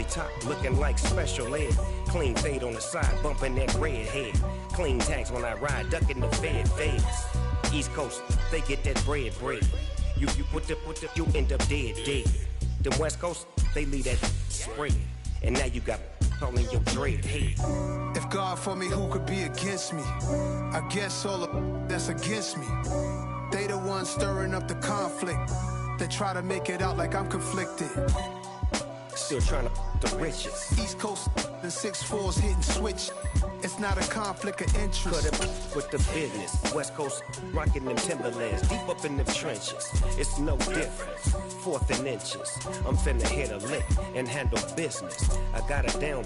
top, looking like special ed. Clean fade on the side, bumping that red head. Clean tags when I ride, ducking the feds. East Coast, they get that bread. You you end up dead. The West Coast, they leave that spread. And now you got all in your dread head. If God for me, who could be against me? I guess all the that's against me. They the ones stirring up the conflict. They try to make it out like I'm conflicted. Still trying to the riches. East Coast and 6'4's hitting switch. It's not a conflict of interest. Cut it with the business. West Coast rocking them Timberlands, deep up in them trenches. It's no difference. 4th and inches. I'm finna hit a lick and handle business. I got her down.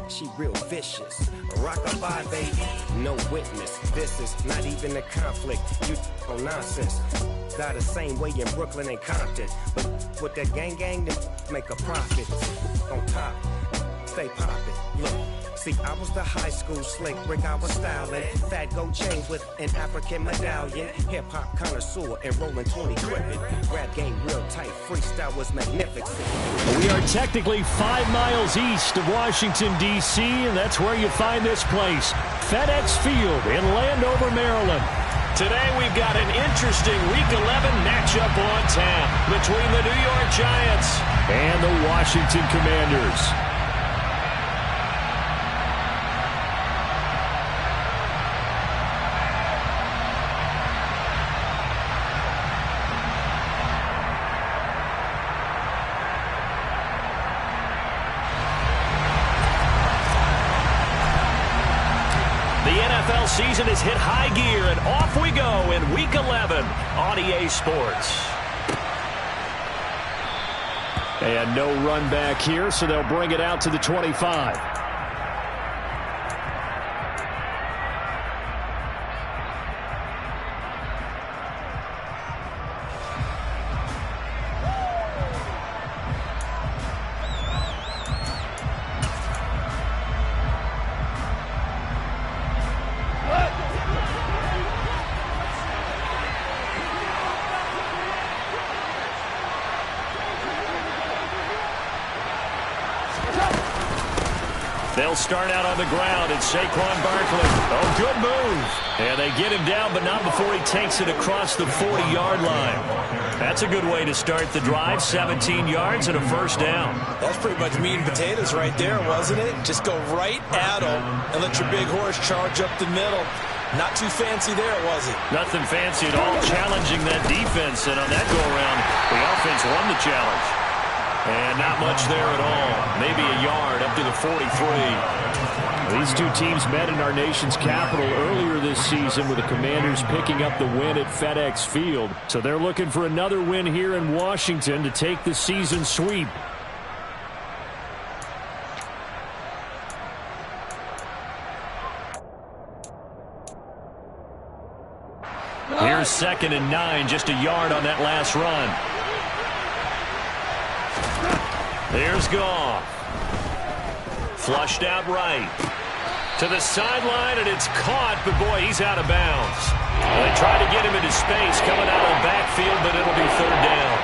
She real vicious. Rock-a-bye, baby. No witness. This is not even a conflict. You on nonsense. Got the same way in Brooklyn and Compton. But with that gang, then make a profit. On top, stay poppin'. Look. See, I was the high school slick brick, I was styling. Fat gold chains with an African medallion. Hip-hop connoisseur and rolling 20 gripping. Rap game real tight, freestyle was magnificent. We are technically 5 miles east of Washington, D.C., and that's where you find this place, FedEx Field in Landover, Maryland. Today we've got an interesting Week 11 matchup on tap between the New York Giants and the Washington Commanders. Season is hit high gear, and off we go in Week 11 on EA Sports. And no run back here, so they'll bring it out to the 25. They'll start out on the ground. It's Saquon Barkley. Oh, good move. And they get him down, but not before he takes it across the 40-yard line. That's a good way to start the drive. 17 yards and a first down. That's pretty much meat and potatoes right there, wasn't it? Just go right at them and let your big horse charge up the middle. Not too fancy there, was it? Nothing fancy at all. Challenging that defense, and on that go-around, the offense won the challenge. And not much there at all. Maybe a yard up to the 43. These two teams met in our nation's capital earlier this season with the Commanders picking up the win at FedEx Field. So they're looking for another win here in Washington to take the season sweep. Here's 2nd and 9, just a yard on that last run. There's Goff. Flushed out right. To the sideline, and it's caught, but boy, he's out of bounds. Well, they tried to get him into space coming out of the backfield, but it'll be 3rd down.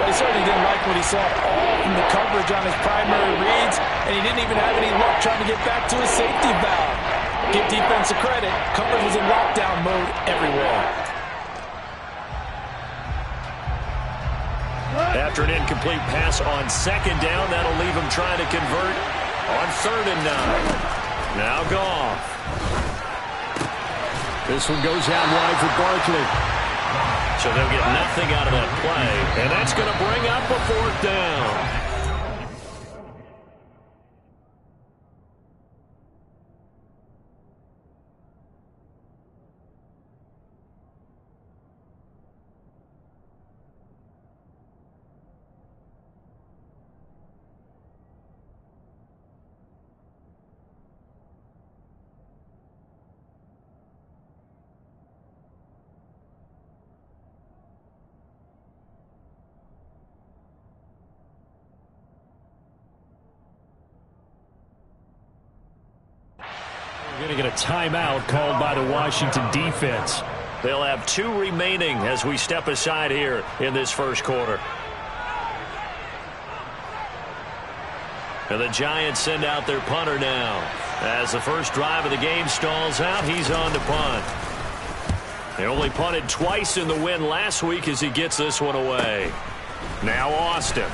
Well, he certainly didn't like what he saw all from the coverage on his primary reads, and he didn't even have any luck trying to get back to his safety valve. Give defense a credit. Coverage was in lockdown mode everywhere. After an incomplete pass on 2nd down, that'll leave him trying to convert on 3rd and 9. Now Goff. This one goes out wide for Barkley. So they'll get nothing out of that play, and that's going to bring up a 4th down. We're going to get a timeout called by the Washington defense. They'll have 2 remaining as we step aside here in this first quarter. And the Giants send out their punter now. As the first drive of the game stalls out, he's on to punt. They only punted twice in the win last week as he gets this one away. Now Austin. A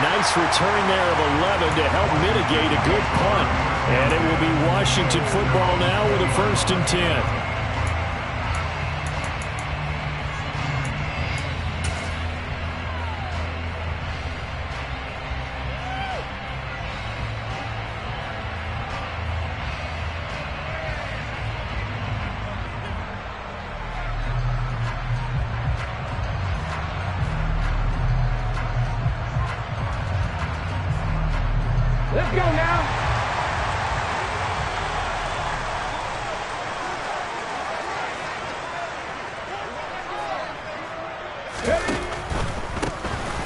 nice return there of 11 to help mitigate a good punt. And it will be Washington football now with a 1st and 10. Let's go now.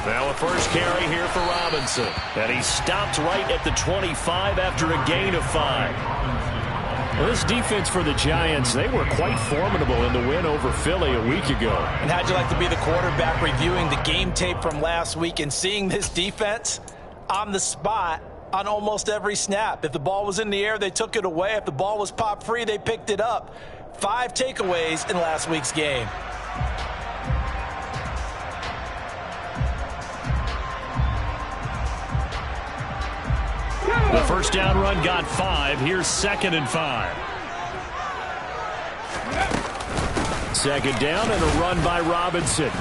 Now a first carry here for Robinson. And he stopped right at the 25 after a gain of 5. Well, this defense for the Giants, they were quite formidable in the win over Philly a week ago. And how'd you like to be the quarterback reviewing the game tape from last week and seeing this defense on the spot on almost every snap? If the ball was in the air, they took it away. If the ball was pop free, they picked it up. 5 takeaways in last week's game. The first down run got 5. Here's 2nd and 5. Second down and a run by Robinson.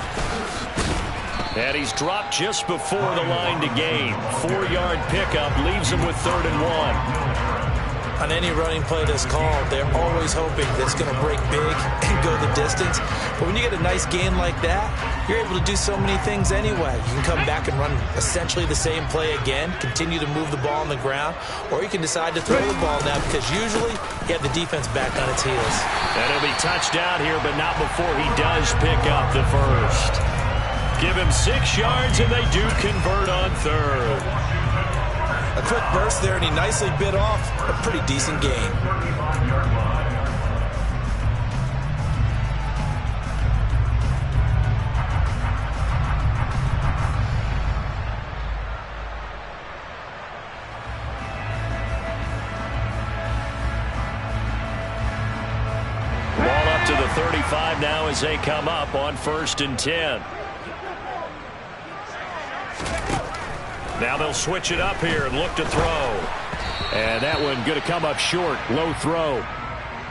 And he's dropped just before the line to gain. 4-yard pickup leaves him with 3rd and 1. On any running play that's called, they're always hoping that it's going to break big and go the distance. But when you get a nice gain like that, you're able to do so many things anyway. You can come back and run essentially the same play again, continue to move the ball on the ground, or you can decide to throw the ball now because usually you have the defense back on its heels. And he'll be touched out here, but not before he does pick up the first. Give him 6 yards, and they do convert on 3rd. A quick burst there, and he nicely bit off a pretty decent gain. Ball up to the 35 now as they come up on 1st and 10. Now they'll switch it up here and look to throw. And that one going to come up short. Low throw.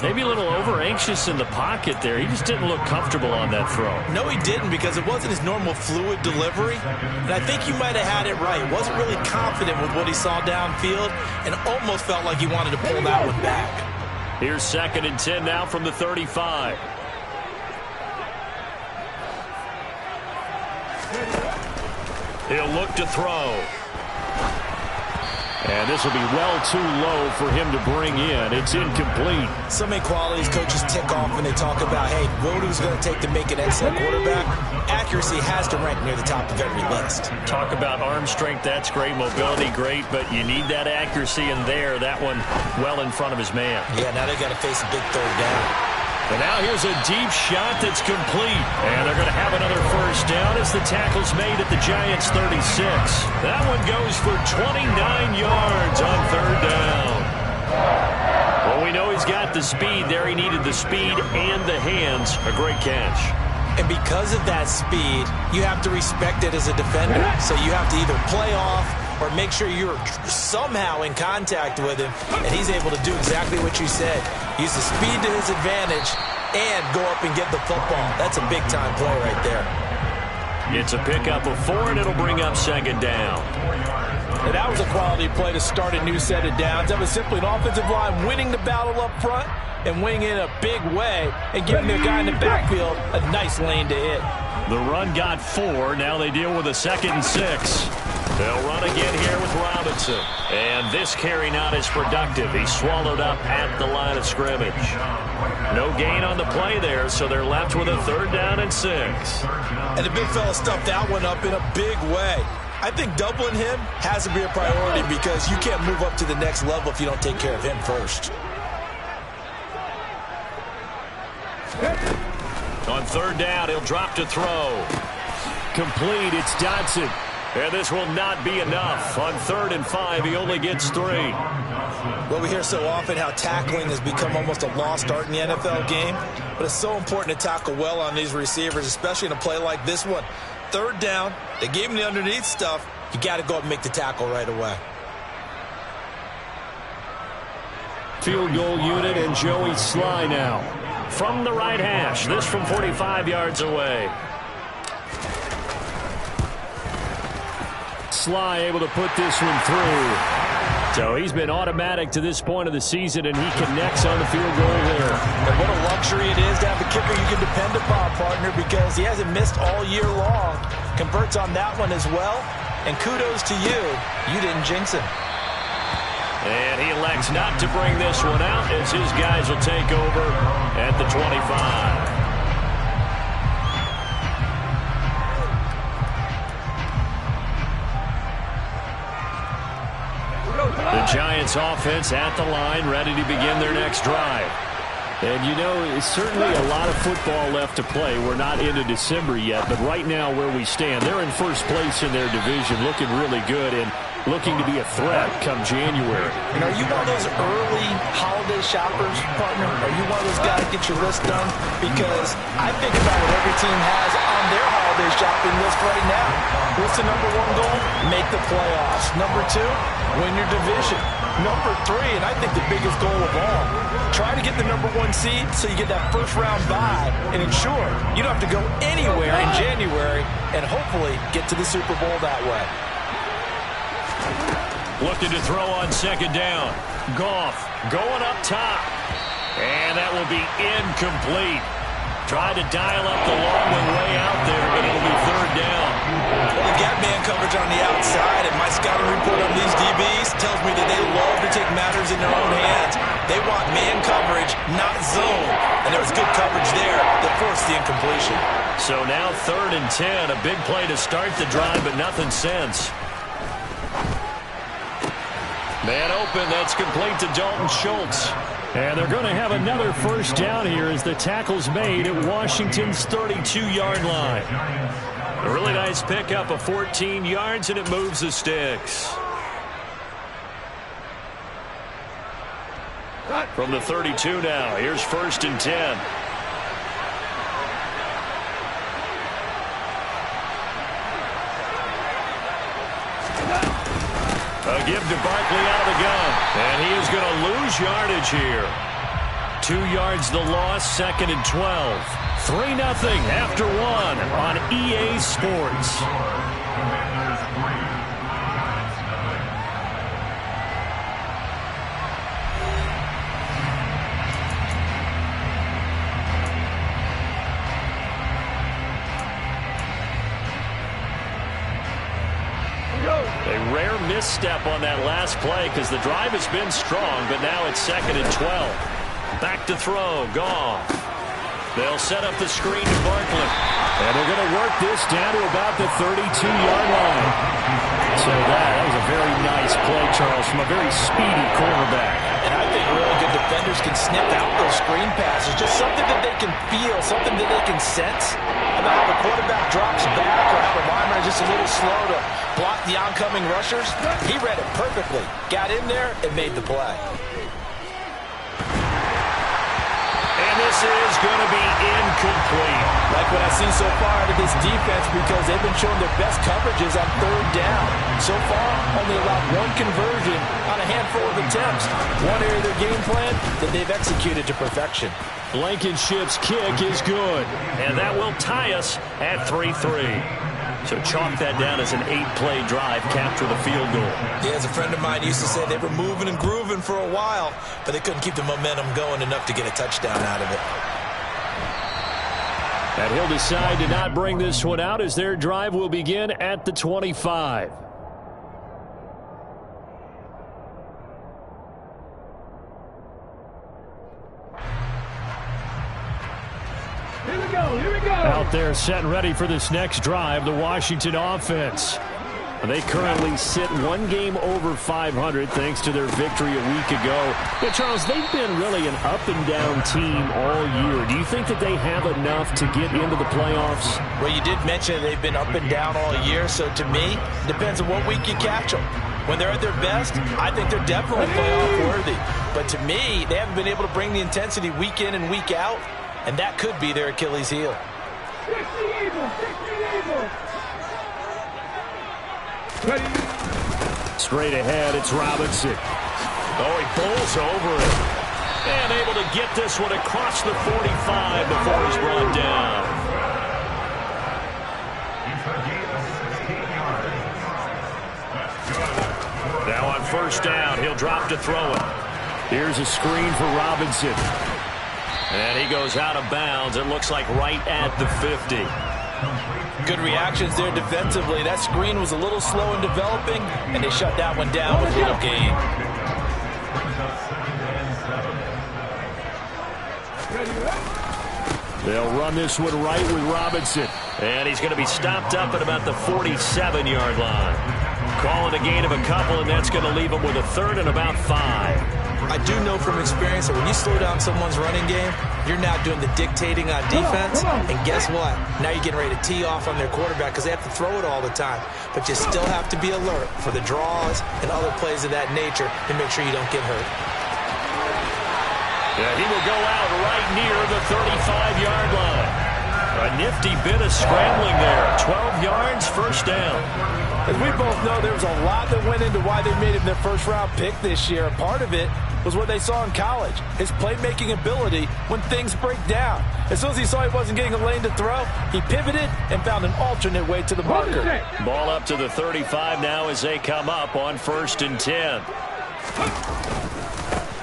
Maybe a little over-anxious in the pocket there. He just didn't look comfortable on that throw. No, he didn't, because it wasn't his normal fluid delivery. And I think he might have had it right. Wasn't really confident with what he saw downfield and almost felt like he wanted to pull that one back. Here's 2nd and 10 now from the 35. He'll look to throw. And this will be well too low for him to bring in. It's incomplete. So many qualities coaches tick off when they talk about, hey, what it's going to take to make an excellent quarterback. Accuracy has to rank near the top of every list. Talk about arm strength, that's great. Mobility, great. But you need that accuracy in there. That one well in front of his man. Yeah, now they got to face a big 3rd down. And now here's a deep shot that's complete. And they're going to have another first down as the tackle's made at the Giants' 36. That one goes for 29 yards on 3rd down. Well, we know he's got the speed there. He needed the speed and the hands. A great catch. And because of that speed, you have to respect it as a defender. So you have to either play off or make sure you're somehow in contact with him, and he's able to do exactly what you said. Use the speed to his advantage and go up and get the football. That's a big-time play right there. It's a pickup of 4, and it'll bring up 2nd down. And that was a quality play to start a new set of downs. That was simply an offensive line winning the battle up front and winning in a big way and giving their guy in the backfield a nice lane to hit. The run got 4. Now they deal with a 2nd and 6. They'll run again here with Robinson. And this carry not as productive. He's swallowed up at the line of scrimmage. No gain on the play there, so they're left with a 3rd down and 6. And the big fella stuffed that one up in a big way. I think doubling him has to be a priority because you can't move up to the next level if you don't take care of him first. On 3rd down, he'll drop to throw. Complete, it's Dodson. And this will not be enough. On 3rd and 5, he only gets 3. Well, we hear so often how tackling has become almost a lost art in the NFL game. But it's so important to tackle well on these receivers, especially in a play like this one. 3rd down, they gave him the underneath stuff. You got to go up and make the tackle right away. Field goal unit and Joey Sly now. From the right hash, this from 45 yards away. Sly able to put this one through. So he's been automatic to this point of the season, and he connects on the field goal there. And what a luxury it is to have a kicker you can depend upon, partner, because he hasn't missed all year long. Converts on that one as well, and kudos to you. You didn't jinx him. And he elects not to bring this one out as his guys will take over at the 25. The Giants offense at the line, ready to begin their next drive. And, you know, it's certainly a lot of football left to play. We're not into December yet, but right now where we stand, they're in first place in their division, looking really good and looking to be a threat come January. And are you one of those early holiday shoppers, partner? Are you one of those guys get your list done? Because I think about what every team has on their holiday shopping list right now. What's the number 1 goal? Make the playoffs. Number 2, win your division. Number 3, and I think the biggest goal of all, try to get the number 1 seed so you get that first round bye and ensure you don't have to go anywhere in January and hopefully get to the Super Bowl that way. Looking to throw on 2nd down. Goff going up top. And that will be incomplete. Tried to dial up the long one way out there, but it'll be 3rd down. Well, they've got man coverage on the outside, and my scouting report on these DBs tells me that they love to take matters in their own hands. They want man coverage, not zone. And there was good coverage there that forced the incompletion. So now 3rd and 10. A big play to start the drive, but nothing since. Man open, that's complete to Dalton Schultz. And they're going to have another first down here as the tackle's made at Washington's 32-yard line. A really nice pickup of 14 yards, and it moves the sticks. From the 32 now, here's 1st and 10. A give to Barkley out of the gun. And he is going to lose yardage here. 2 yards the loss, 2nd and 12. 3-0 after 1 on EA Sports. A rare misstep on that last play because the drive has been strong, but now it's 2nd and 12. Back to throw, Goff. They'll set up the screen to Barkley. And they're going to work this down to about the 32-yard line. So that was a very nice play, Charles, from a very speedy quarterback. And I think really good defenders can sniff out those screen passes. Just something that they can feel, something that they can sense about how the quarterback drops back or how the lineman is just a little slow to block the oncoming rushers. He read it perfectly, got in there, and made the play. And this is going to be incomplete. Like what I've seen so far out of this defense, because they've been showing their best coverages on 3rd down. So far, only allowed 1 conversion on a handful of attempts. One area of their game plan that they've executed to perfection. Blankenship's kick is good. And that will tie us at 3-3. So chalk that down as an 8-play drive, capture the field goal. Yeah, as a friend of mine used to say, they were moving and grooving for a while, but they couldn't keep the momentum going enough to get a touchdown out of it. And he'll decide to not bring this one out as their drive will begin at the 25. Here we go. Out there set and ready for this next drive, the Washington offense. They currently sit one game over 500 thanks to their victory a week ago. But, Charles, they've been really an up-and-down team all year. Do you think that they have enough to get into the playoffs? Well, you did mention they've been up and down all year, so to me, depends on what week you catch them. When they're at their best, I think they're definitely playoff worthy. But to me, they haven't been able to bring the intensity week in and week out, and that could be their Achilles heel. Straight ahead, it's Robinson. Oh, he pulls over it. And able to get this one across the 45 before he's brought down. Now on first down, he'll drop to throw it. Here's a screen for Robinson. And he goes out of bounds. It looks like right at the 50. Good reactions there defensively. That screen was a little slow in developing, and they shut that one down with a little gain. They'll run this one right with Robinson. And he's going to be stopped up at about the 47-yard line. Calling a gain of a couple, and that's going to leave him with a third and about 5. I do know from experience that when you slow down someone's running game, you're now doing the dictating on defense. And guess what? Now you're getting ready to tee off on their quarterback because they have to throw it all the time. But you still have to be alert for the draws and other plays of that nature to make sure you don't get hurt. Yeah, he will go out right near the 35-yard line. A nifty bit of scrambling there. 12 yards, first down. As we both know, there was a lot that went into why they made him their first-round pick this year. Part of it was what they saw in college, his playmaking ability when things break down. As soon as he saw he wasn't getting a lane to throw, he pivoted and found an alternate way to the marker. Ball up to the 35 now as they come up on 1st and 10.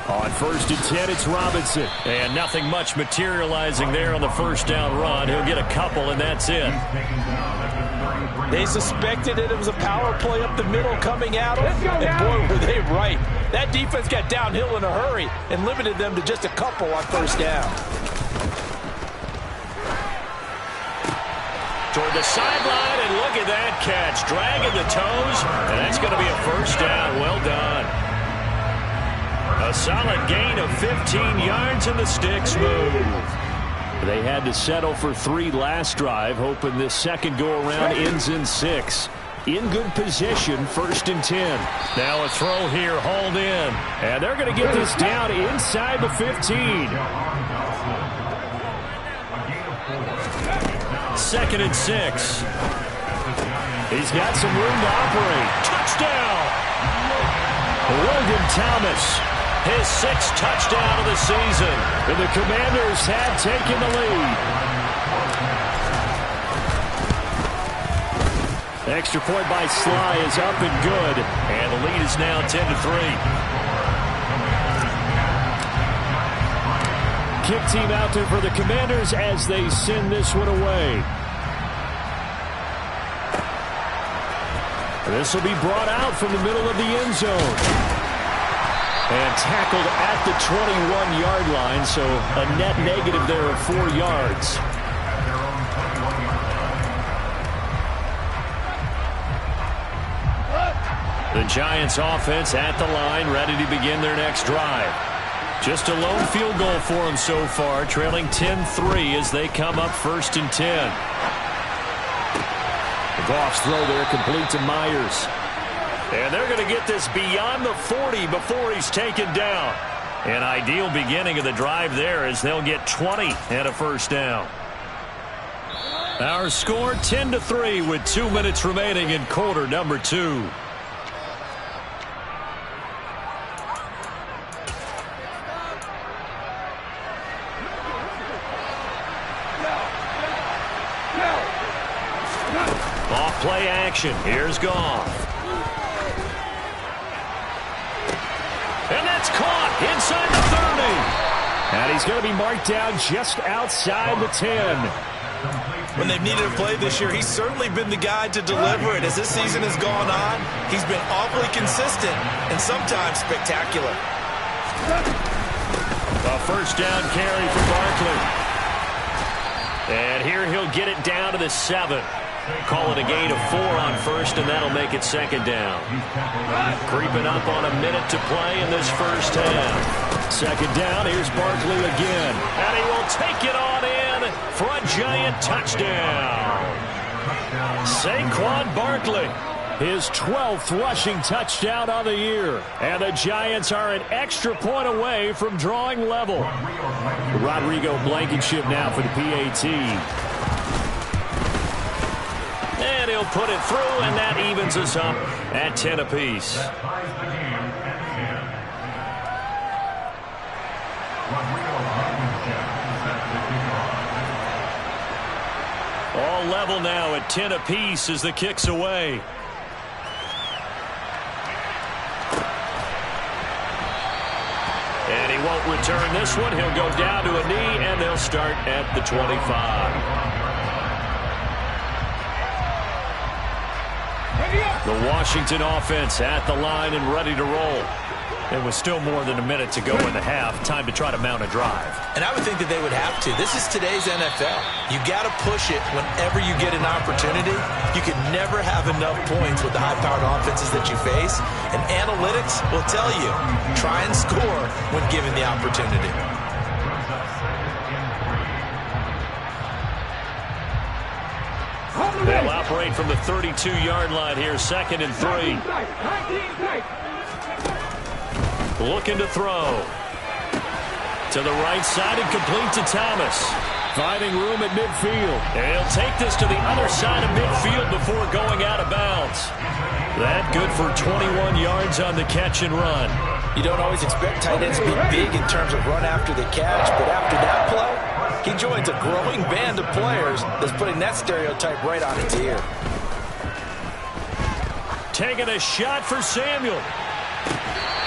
On 1st and 10, it's Robinson. And nothing much materializing there on the first down run. He'll get a couple, and that's it. They suspected that it was a power play up the middle coming at them, and boy, were they right. That defense got downhill in a hurry and limited them to just a couple on first down. Toward the sideline, and look at that catch. Dragging the toes, and that's going to be a first down. Well done. A solid gain of 15 yards, and the sticks move. They had to settle for 3 last drive, hoping this second go-around ends in 6. In good position, 1st and 10. Now a throw here, hauled in. And they're going to get this down inside the 15. 2nd and 6. He's got some room to operate. Touchdown! Logan Thomas. His 6th touchdown of the season. And the Commanders have taken the lead. Extra point by Sly is up and good. And the lead is now 10-3. Kick team out there for the Commanders as they send this one away. This will be brought out from the middle of the end zone. And tackled at the 21-yard line, so a net negative there of 4 yards. The Giants offense at the line, ready to begin their next drive. Just a lone field goal for them so far, trailing 10-3 as they come up 1st and 10. The Goff's throw there complete to Myers. And they're going to get this beyond the 40 before he's taken down. An ideal beginning of the drive there as they'll get 20 and a first down. Our score 10-3 with 2 minutes remaining in quarter number 2. Off play action. Here's Goff. And that's caught inside the 30. And he's going to be marked down just outside the 10. When they've needed a play this year, he's certainly been the guy to deliver it. As this season has gone on, he's been awfully consistent and sometimes spectacular. A first down carry for Barkley. And here he'll get it down to the 7. Call it a gain of 4 on first, and that'll make it second down. Creeping up on a minute to play in this first half. Second down, here's Barkley again. And he will take it on in for a giant touchdown. Saquon Barkley, his 12th rushing touchdown of the year. And the Giants are an extra point away from drawing level. Rodrigo Blankenship now for the PAT. And he'll put it through, and that evens us up at 10 apiece. All level now at 10 apiece as the kick's away. And he won't return this one. He'll go down to a knee, and they'll start at the 25. The Washington offense at the line and ready to roll. And with still more than a minute to go in the half, time to try to mount a drive. And I would think that they would have to. This is today's NFL. You got to push it whenever you get an opportunity. You can never have enough points with the high-powered offenses that you face. And analytics will tell you, try and score when given the opportunity. They'll operate from the 32-yard line here, 2nd and 3. Looking to throw. To the right side and complete to Thomas. Finding room at midfield. And he'll take this to the other side of midfield before going out of bounds. That good for 21 yards on the catch and run. You don't always expect tight ends to be big in terms of run after the catch, but after that play, he joins a growing band of players that's putting that stereotype right on its ear. Taking a shot for Samuel.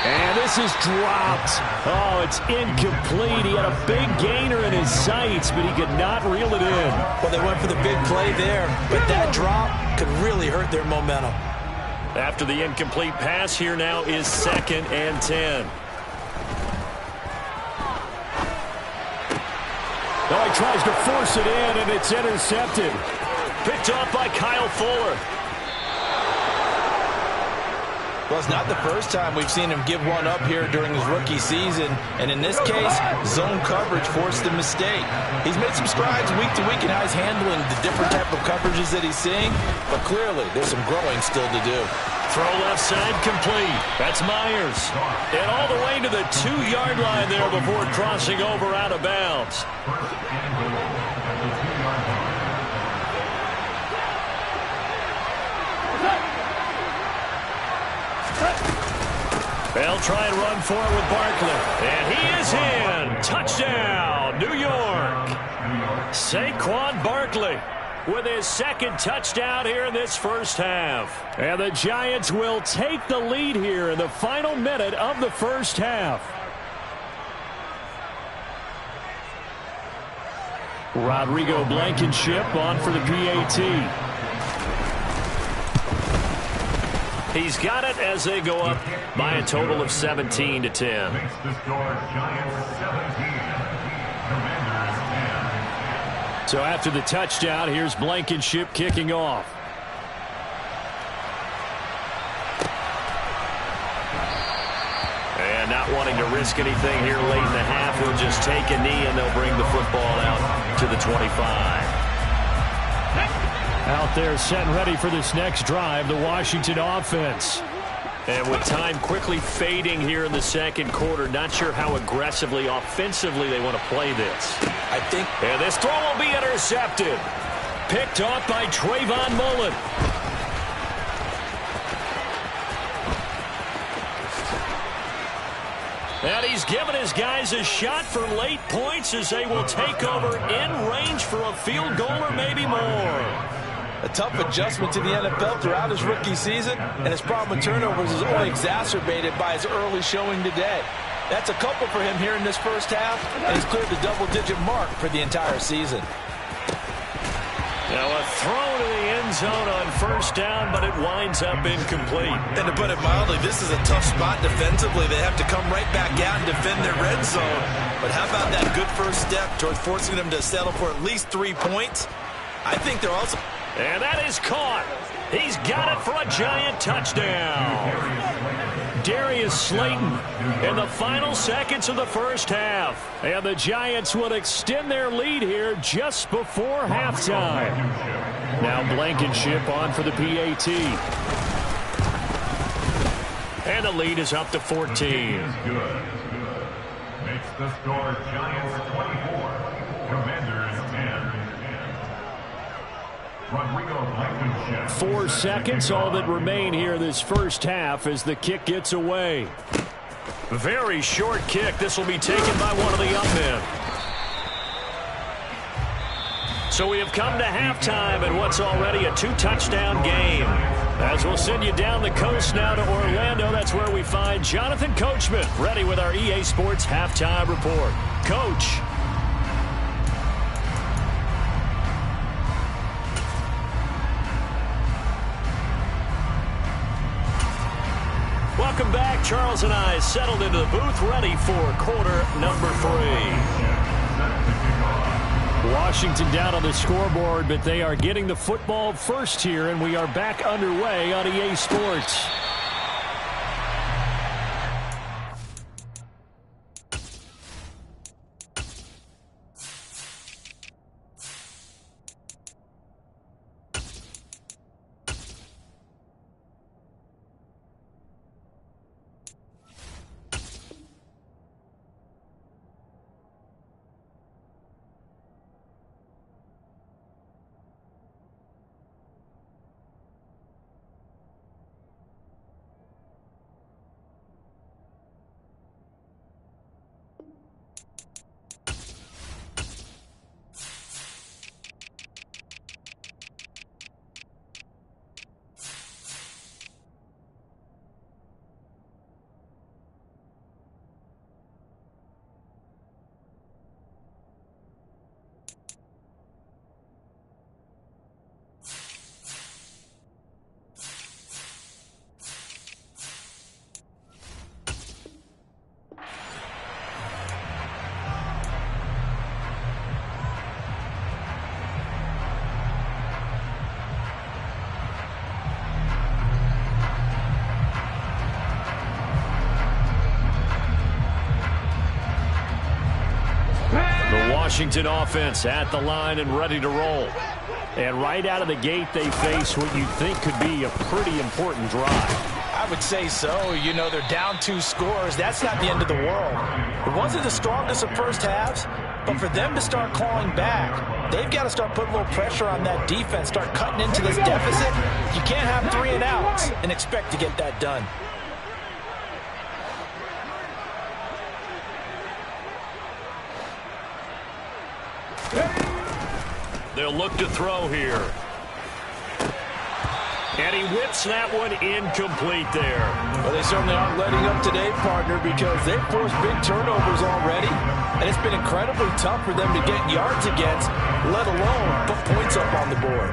And this is dropped. Oh, it's incomplete. He had a big gainer in his sights, but he could not reel it in. Well, they went for the big play there, but that drop could really hurt their momentum. After the incomplete pass, here now is 2nd and 10. Oh, he tries to force it in, and it's intercepted. Picked off by Kyle Fuller. Well, it's not the first time we've seen him give one up here during his rookie season. And in this case, zone coverage forced the mistake. He's made some strides week to week in how he's handling the different type of coverages that he's seeing. But clearly, there's some growing still to do. Throw left side complete. That's Myers. And all the way to the 2-yard line there before crossing over out of bounds. They'll try and run for it with Barkley. And he is in. Touchdown, New York. Saquon Barkley with his 2nd touchdown here in this first half. And the Giants will take the lead here in the final minute of the first half. Rodrigo Blankenship on for the PAT. He's got it as they go up by a total of 17 to 10. So after the touchdown, here's Blankenship kicking off. And not wanting to risk anything here late in the half, he'll just take a knee and they'll bring the football out to the 25. Out there set and ready for this next drive, the Washington offense. And with time quickly fading here in the second quarter, not sure how aggressively, offensively they want to play this. I think. And this throw will be intercepted. Picked off by Trayvon Mullen. And he's given his guys a shot for late points as they will take over in range for a field goal or maybe more. A tough adjustment to the NFL throughout his rookie season, and his problem with turnovers is only exacerbated by his early showing today. That's a couple for him here in this first half, and he's cleared the double-digit mark for the entire season. Now a throw to the end zone on first down, but it winds up incomplete. And to put it mildly, this is a tough spot defensively. They have to come right back out and defend their red zone. But how about that good first step towards forcing them to settle for at least 3 points? I think they're also... And that is caught. He's got it for a Giant touchdown. Darius Slayton in the final seconds of the first half. And the Giants will extend their lead here just before halftime. Now Blankenship on for the PAT. And the lead is up to 14. Makes the score Giants 24, Commanders 10. 4 seconds, all that remain here this first half as the kick gets away. Very short kick. This will be taken by one of the young men. So we have come to halftime in what's already a 2-touchdown game. As we'll send you down the coast now to Orlando, that's where we find Jonathan Coachman ready with our EA Sports Halftime Report. Coach. Welcome back. Charles and I settled into the booth, ready for quarter number 3. Washington down on the scoreboard, but they are getting the football first here, and we are back underway on EA Sports. Washington offense at the line and ready to roll. And right out of the gate, they face what you think could be a pretty important drive. I would say so. You know, they're down 2 scores. That's not the end of the world. It wasn't the strongest of first halves, but for them to start clawing back, they've got to start putting a little pressure on that defense, start cutting into this deficit. You can't have 3 and outs and expect to get that done. They'll look to throw here. And he whips that one incomplete there. Well, they certainly aren't letting up today, partner, because they've forced big turnovers already. And it's been incredibly tough for them to get yards against, let alone put points up on the board.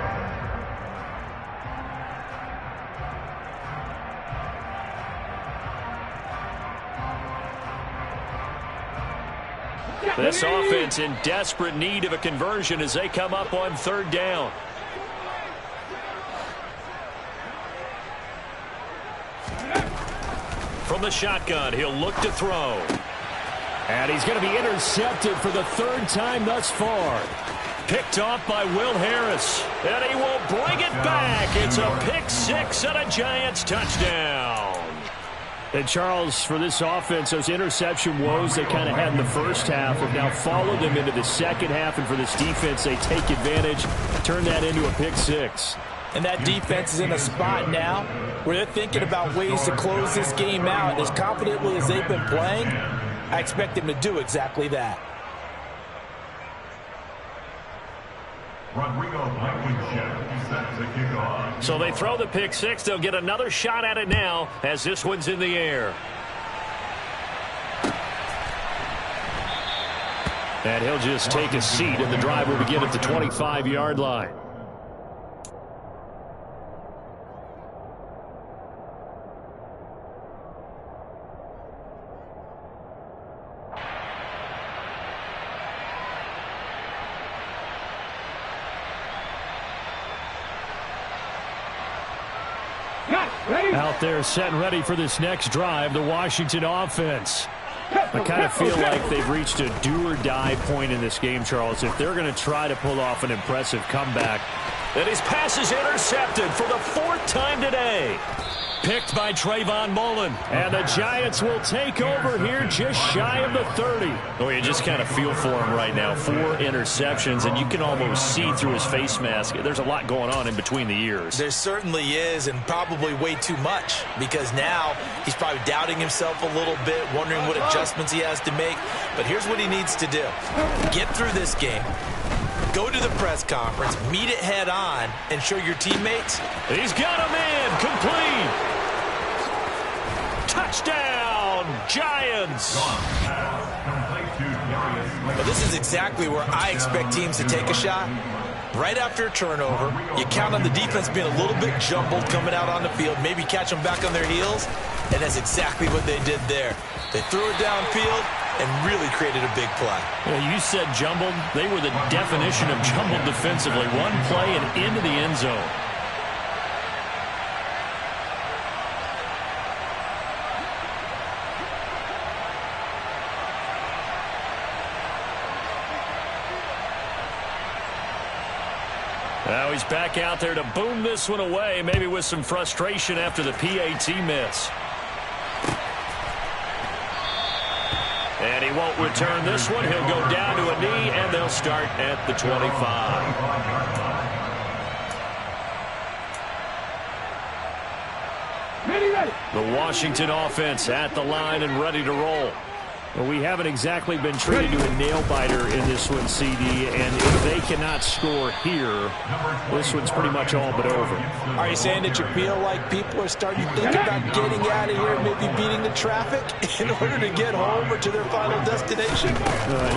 This offense in desperate need of a conversion as they come up on 3rd down. From the shotgun, he'll look to throw. And he's going to be intercepted for the 3rd time thus far. Picked off by Will Harris. And he will bring it back. It's a pick 6 and a Giants touchdown. And Charles, for this offense, those interception woes they kind of had in the first half have now followed them into the second half. And for this defense, they take advantage, turn that into a pick 6. And that defense is in a spot now where they're thinking about ways to close this game out. As confidently as they've been playing, I expect them to do exactly that. So they throw the pick 6. They'll get another shot at it now as this one's in the air. And he'll just take a seat, and the drive will begin at the 25-yard line. Out there set and ready for this next drive, the Washington offense. I kind of feel like they've reached a do-or-die point in this game, Charles. If they're going to try to pull off an impressive comeback. And his pass is intercepted for the 4th time today. Picked by Trayvon Mullen. And the Giants will take over here just shy of the 30. Oh, you just kind of feel for him right now. 4 interceptions, and you can almost see through his face mask. There's a lot going on in between the ears. There certainly is, and probably way too much, because now he's probably doubting himself a little bit, wondering what adjustments he has to make. But here's what he needs to do. Get through this game. Go to the press conference, meet it head on, and show your teammates. He's got him in. Complete. Touchdown, Giants. Well, this is exactly where I expect teams to take a shot. Right after a turnover, you count on the defense being a little bit jumbled coming out on the field, maybe catch them back on their heels, and that's exactly what they did there. They threw it downfield and really created a big play. Well, you said jumbled. They were the definition of jumbled defensively. One play and into the end zone. Now he's back out there to boom this one away, maybe with some frustration after the PAT miss. And he won't return this one. He'll go down to a knee, and they'll start at the 25. The Washington offense at the line and ready to roll. Well, we haven't exactly been treated to a nail-biter in this one, CD, and if they cannot score here, this one's pretty much all but over. Are you saying that you feel like people are starting to think about getting out of here, maybe beating the traffic in order to get home or to their final destination?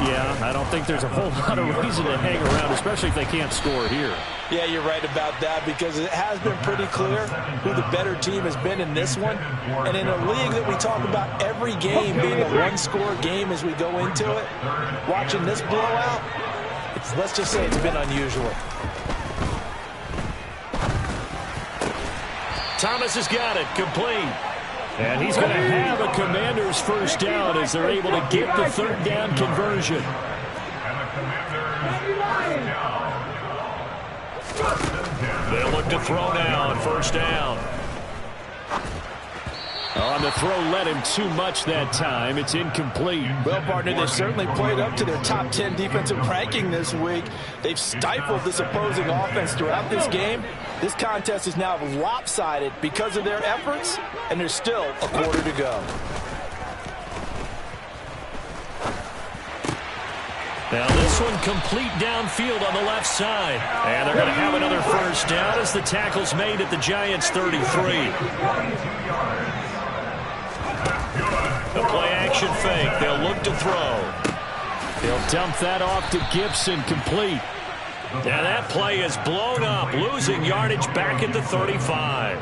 Yeah, I don't think there's a whole lot of reason to hang around, especially if they can't score here. Yeah, you're right about that, because it has been pretty clear who the better team has been in this one. And in a league that we talk about every game being a one-score game as we go into it, watching this blowout, let's just say it's been unusual. Thomas has got it, complete. And he's going to have a Commanders first down as they're able to get the 3rd down conversion. They'll look to throw now on 1st down. On the throw, led him too much that time. It's incomplete. Well, partner, they certainly played up to their top 10 defensive ranking this week. They've stifled this opposing offense throughout this game. This contest is now lopsided because of their efforts, and there's still a quarter to go. Now this one complete downfield on the left side. And they're going to have another first down as the tackle's made at the Giants' 33. The play-action fake. They'll look to throw. They'll dump that off to Gibson, complete. Now that play is blown up, losing yardage back at the 35.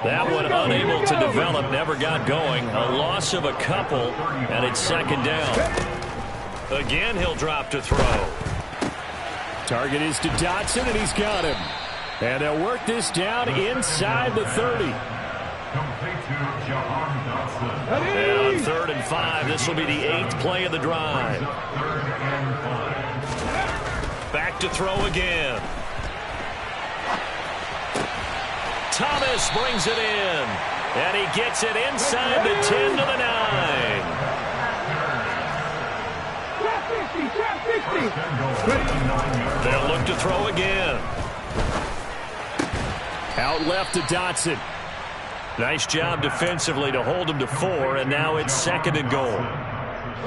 That one unable to develop, never got going. A loss of a couple, and it's 2nd down. Again, he'll drop to throw. Target is to Dotson, and he's got him. And they'll work this down inside the 30. And on 3rd and 5, this will be the 8th play of the drive. Back to throw again. Thomas brings it in. And he gets it inside the 10 to the 9. They'll look to throw again. Out left to Dotson. Nice job defensively to hold him to 4, and now it's 2nd and goal. A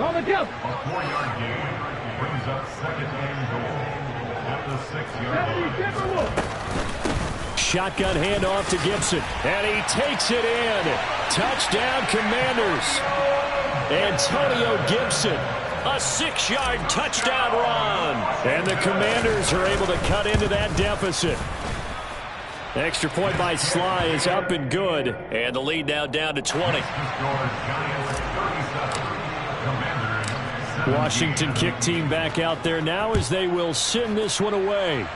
4-yard gain brings up 2nd and goal at the 6-yard line. Shotgun handoff to Gibson, and he takes it in. Touchdown, Commanders. Antonio Gibson. A 6-yard touchdown run. And the Commanders are able to cut into that deficit. Extra point by Sly is up and good. And the lead now down to 20. Washington kick team back out there now as they will send this one away.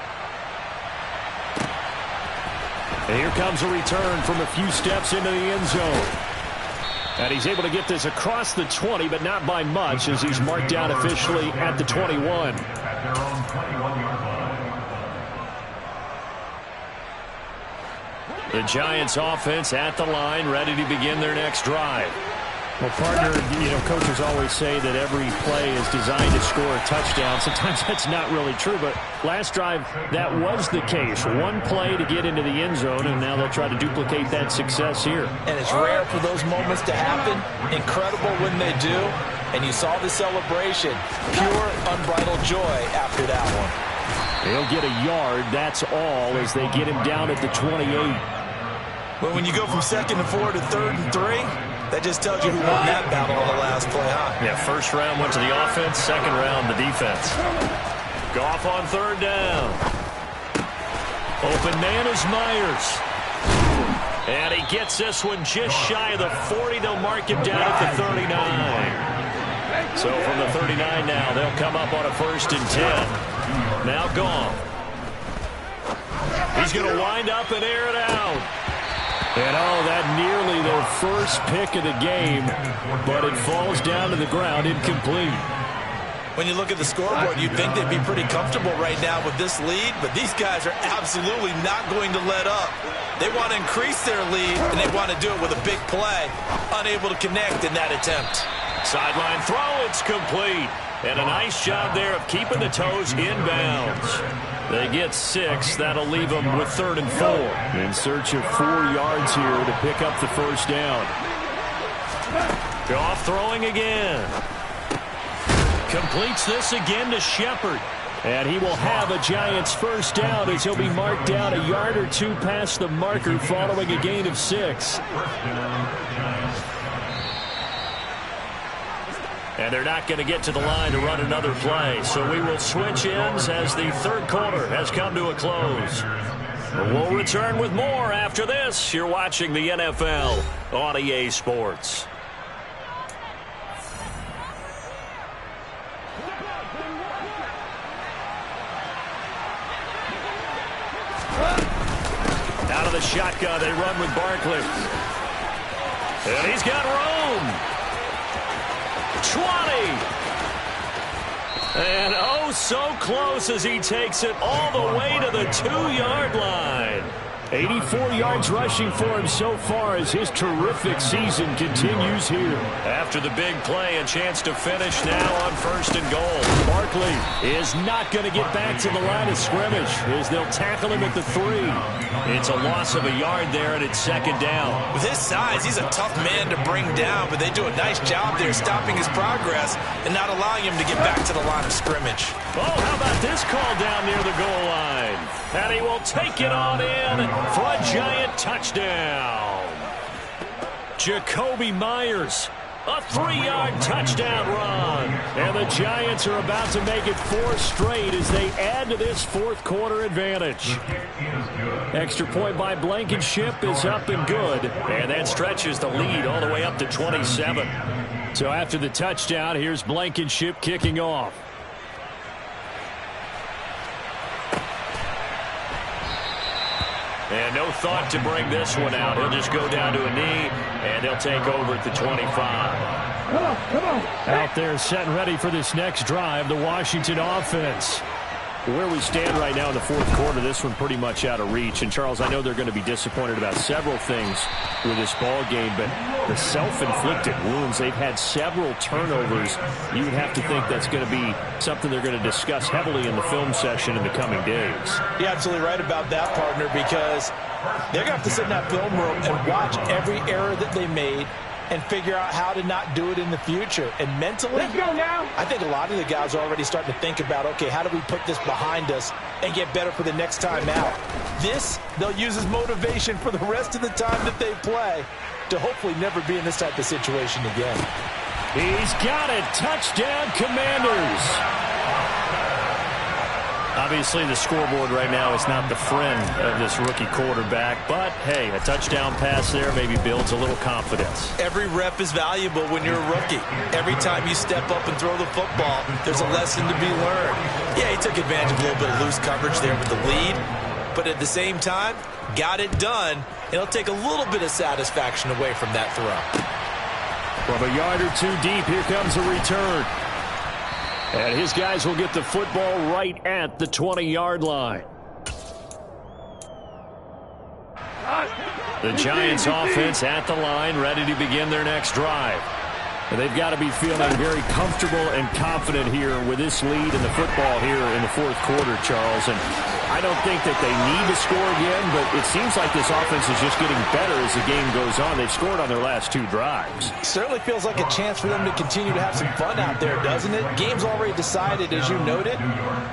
And here comes a return from a few steps into the end zone. And he's able to get this across the 20, but not by much, as he's marked down officially at the 21. The Giants offense at the line, ready to begin their next drive. Well, partner, coaches always say that every play is designed to score a touchdown. Sometimes that's not really true, but last drive, that was the case. One play to get into the end zone, and now they'll try to duplicate that success here. And it's rare for those moments to happen. Incredible when they do. And you saw the celebration. Pure, unbridled joy after that one. He'll get a yard, that's all, as they get him down at the 28. Well, when you go from 2nd and 4 to 3rd and 3, that just tells you who won that battle on the last play, huh? Yeah, first round went to the offense, second round the defense. Goff on 3rd down. Open man is Myers. And he gets this one just shy of the 40. They'll mark him down at the 39. So from the 39 now, they'll come up on a 1st and 10. Now Goff. He's going to wind up and air it out. And that nearly their first pick of the game, but it falls down to the ground incomplete. When you look at the scoreboard, you'd think they'd be pretty comfortable right now with this lead, but these guys are absolutely not going to let up. They want to increase their lead, and they want to do it with a big play. Unable to connect in that attempt. Sideline throw, it's complete. And a nice job there of keeping the toes inbounds. They get 6. That'll leave them with 3rd and 4. In search of 4 yards here to pick up the 1st down. Goff throwing again. Completes this again to Shepard. And he will have a Giants 1st down as he'll be marked down a yard or 2 past the marker following a gain of 6. And they're not going to get to the line to run another play. So we will switch ends as the 3rd quarter has come to a close. We'll return with more after this. You're watching the NFL on EA Sports. Out of the shotgun, they run with Barkley. And he's got room. 20. And oh, so close as he takes it all the way to the 2-yard line. 84 yards rushing for him so far as his terrific season continues here. After the big play, a chance to finish now on 1st and goal. Barkley is not going to get back to the line of scrimmage as they'll tackle him at the 3. It's a loss of a yard there, and it's 2nd down. With his size, he's a tough man to bring down, but they do a nice job there stopping his progress and not allowing him to get back to the line of scrimmage. Oh, how about this call down near the goal line? And he will take it on in for a Giant touchdown. Jacoby Myers, a 3-yard touchdown run. And the Giants are about to make it 4 straight as they add to this 4th quarter advantage. Extra point by Blankenship is up and good. And that stretches the lead all the way up to 27. So after the touchdown, here's Blankenship kicking off. And no thought to bring this one out. He'll just go down to a knee, and they'll take over at the 25. Come on. Out there set and ready for this next drive, the Washington offense. Where we stand right now in the 4th quarter, this one pretty much out of reach. And, Charles, I know they're going to be disappointed about several things with this ball game, but the self-inflicted wounds, they've had several turnovers. You would have to think that's going to be something they're going to discuss heavily in the film session in the coming days. You're absolutely right about that, partner, because they're going to have to sit in that film room and watch every error that they made and figure out how to not do it in the future. And mentally, let's go now. I think a lot of the guys are already starting to think about, okay, how do we put this behind us and get better for the next time out? This, they'll use as motivation for the rest of the time that they play to hopefully never be in this type of situation again. He's got it. Touchdown, Commanders. Obviously, the scoreboard right now is not the friend of this rookie quarterback, but, hey, a touchdown pass there maybe builds a little confidence. Every rep is valuable when you're a rookie. Every time you step up and throw the football, there's a lesson to be learned. Yeah, he took advantage of a little bit of loose coverage there with the lead, but at the same time, got it done. It'll take a little bit of satisfaction away from that throw. From a yard or two deep, here comes a return. And his guys will get the football right at the 20-yard line. The Giants offense at the line, ready to begin their next drive. And they've got to be feeling very comfortable and confident here with this lead in the football here in the fourth quarter, Charles. And I don't think that they need to score again, but it seems like this offense is just getting better as the game goes on. They've scored on their last two drives. Certainly feels like a chance for them to continue to have some fun out there, doesn't it? Game's already decided, as you noted,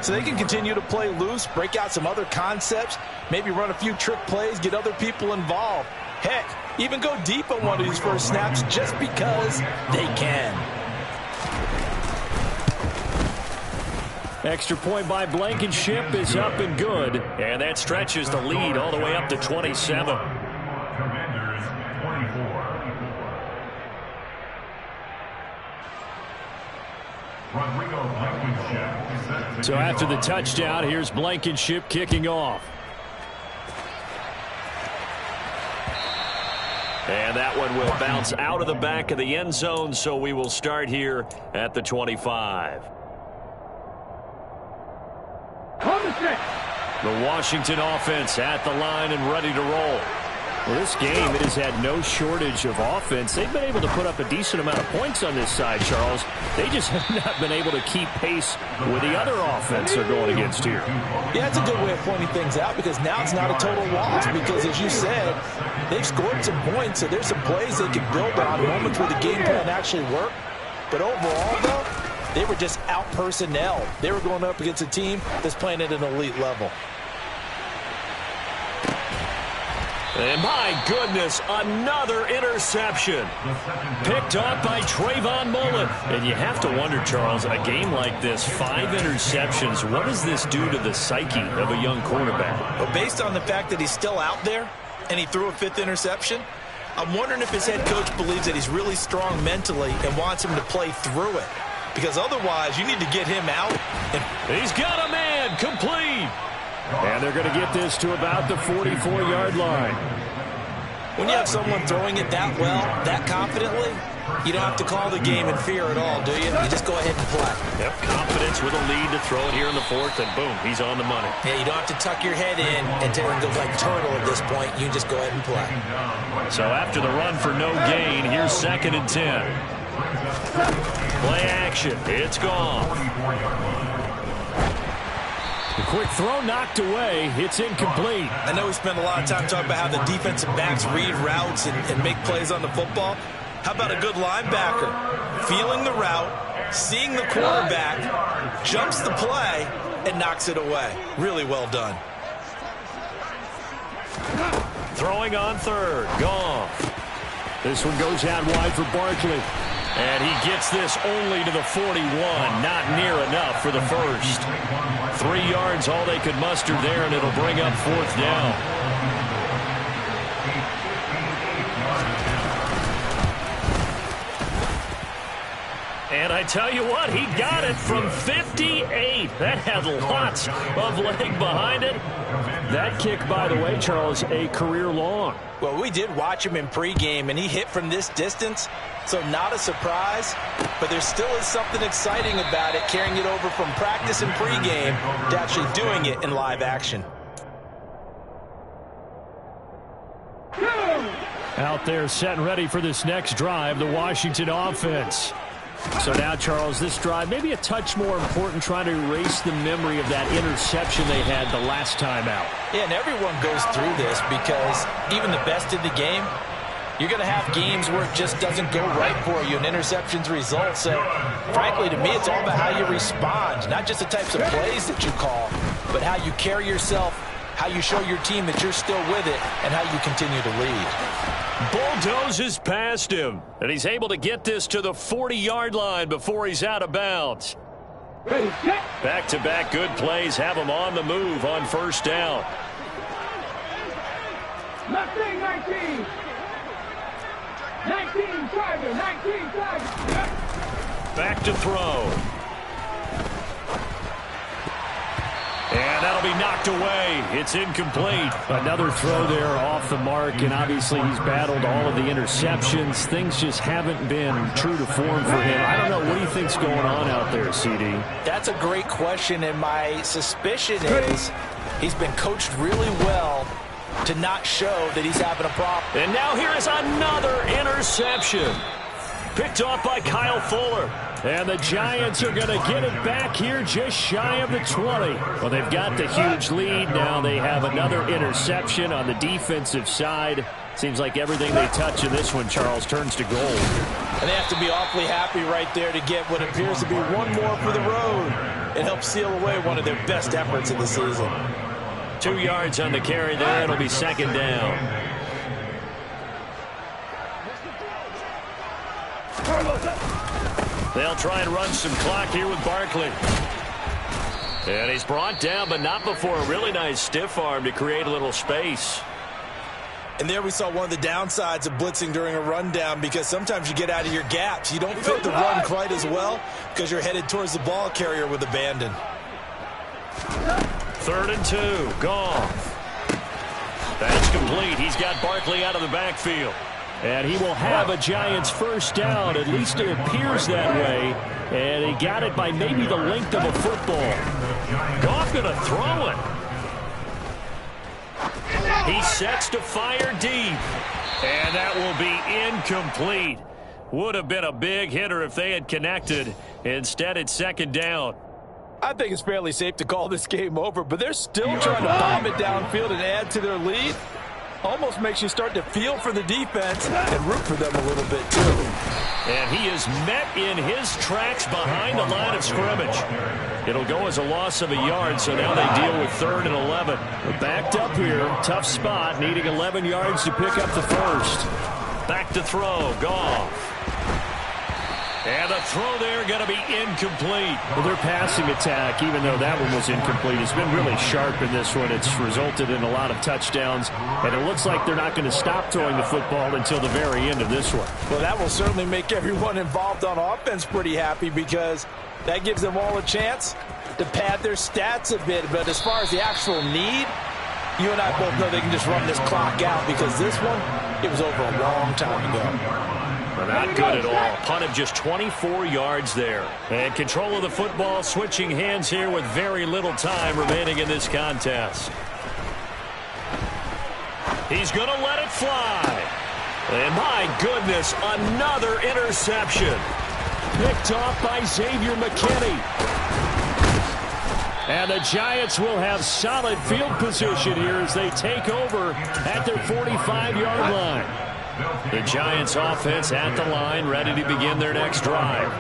so they can continue to play loose, break out some other concepts, maybe run a few trick plays, get other people involved. Heck, even go deep on one of these first snaps just because they can. Extra point by Blankenship is up and good. And that stretches the lead all the way up to 27. Commanders 24. Rodrigo Blankenship. So after the touchdown, here's Blankenship kicking off. And that one will bounce out of the back of the end zone, so we will start here at the 25. The Washington offense at the line and ready to roll. Well, this game has had no shortage of offense. They've been able to put up a decent amount of points on this side, Charles. They just have not been able to keep pace with the other offense they're going against here. Yeah, it's a good way of pointing things out because now it's not a total loss because, as you said, they've scored some points, so there's some plays they can build on, moments where the game plan actually worked. But overall, though, they were just out-personnel. They were going up against a team that's playing at an elite level. And my goodness, another interception. Picked off by Trayvon Mullen. And you have to wonder, Charles, a game like this, 5 interceptions, what does this do to the psyche of a young quarterback? Well, based on the fact that he's still out there and he threw a 5th interception, I'm wondering if his head coach believes that he's really strong mentally and wants him to play through it. Because otherwise, you need to get him out. He's got a man, complete. And they're going to get this to about the 44-yard line. When you have someone throwing it that well, that confidently, you don't have to call the game in fear at all, do you? You just go ahead and play. Yep, confidence with a lead to throw it here in the fourth, and boom, he's on the money. Yeah, you don't have to tuck your head in and tell him to go like turtle at this point. You just go ahead and play. So after the run for no gain, here's 2nd and 10. Play action. It's gone. The quick throw knocked away. It's incomplete. I know we spent a lot of time talking about how the defensive backs read routes and make plays on the football. How about a good linebacker? Feeling the route, seeing the quarterback, jumps the play, and knocks it away. Really well done. Throwing on 3rd. Gone. This one goes out wide for Barkley. And he gets this only to the 41. Not near enough for the first. 3 yards, all they could muster there, and it'll bring up 4th down. And I tell you what, he got it from 58. That had lots of leg behind it. That kick, by the way, Charles, a career long. Well, we did watch him in pregame, and he hit from this distance, so not a surprise. But there still is something exciting about it, carrying it over from practice and pregame to actually doing it in live action. Out there set and ready for this next drive, the Washington offense. So now, Charles, this drive maybe a touch more important, trying to erase the memory of that interception they had the last time out. Yeah, and everyone goes through this because even the best in the game, you're going to have games where it just doesn't go right for you, and interceptions result. So, frankly, to me, it's all about how you respond, not just the types of plays that you call, but how you carry yourself, how you show your team that you're still with it, and how you continue to lead. Bulldozes past him, and he's able to get this to the 40-yard line before he's out of bounds. Back-to-back good plays have him on the move on 1st down. 19, Tiger, 19, Tiger. Back to throw. And that'll be knocked away. It's incomplete. Another throw there off the mark, and obviously he's battled all of the interceptions. Things just haven't been true to form for him. I don't know. What do you think's going on out there, CD? That's a great question, and my suspicion is he's been coached really well to not show that he's having a problem. And now here is another interception. Picked off by Kyle Fuller. And the Giants are going to get it back here just shy of the 20. Well, they've got the huge lead. Now they have another interception on the defensive side. Seems like everything they touch in this one, Charles, turns to gold. And they have to be awfully happy right there to get what appears to be one more for the road. It helps seal away one of their best efforts of the season. 2 yards on the carry there. It'll be second down. They'll try and run some clock here with Barkley. And he's brought down, but not before a really nice stiff arm to create a little space. And there we saw one of the downsides of blitzing during a rundown, because sometimes you get out of your gaps. You don't fit the run quite as well because you're headed towards the ball carrier with abandon. 3rd and 2. Goff. That's complete. He's got Barkley out of the backfield. And he will have a Giants first down. At least it appears that way. And he got it by maybe the length of a football. Goff going to throw it. He sets to fire deep. And that will be incomplete. Would have been a big hitter if they had connected. Instead, it's second down. I think it's fairly safe to call this game over, but they're still trying to bomb it downfield and add to their lead. Almost makes you start to feel for the defense and root for them a little bit, too. And he is met in his tracks behind the line of scrimmage. It'll go as a loss of a yard, so now they deal with 3rd and 11. They're backed up here. Tough spot, needing 11 yards to pick up the first. Back to throw. Goff. And the throw there going to be incomplete. Well, their passing attack, even though that one was incomplete, has been really sharp in this one. It's resulted in a lot of touchdowns, and it looks like they're not going to stop throwing the football until the very end of this one. Well, that will certainly make everyone involved on offense pretty happy, because that gives them all a chance to pad their stats a bit. But as far as the actual need, you and I both know they can just run this clock out, because this one, it was over a long time ago. Not good at all. Punt of just 24 yards there. And control of the football, switching hands here with very little time remaining in this contest. He's going to let it fly. And my goodness, another interception. Picked off by Xavier McKinney. And the Giants will have solid field position here as they take over at their 45-yard line. The Giants offense at the line, ready to begin their next drive.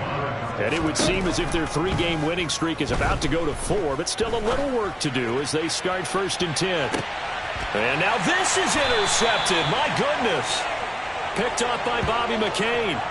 And it would seem as if their 3-game winning streak is about to go to 4, but still a little work to do as they start 1st and 10. And now this is intercepted. My goodness. Picked off by Bobby McCain.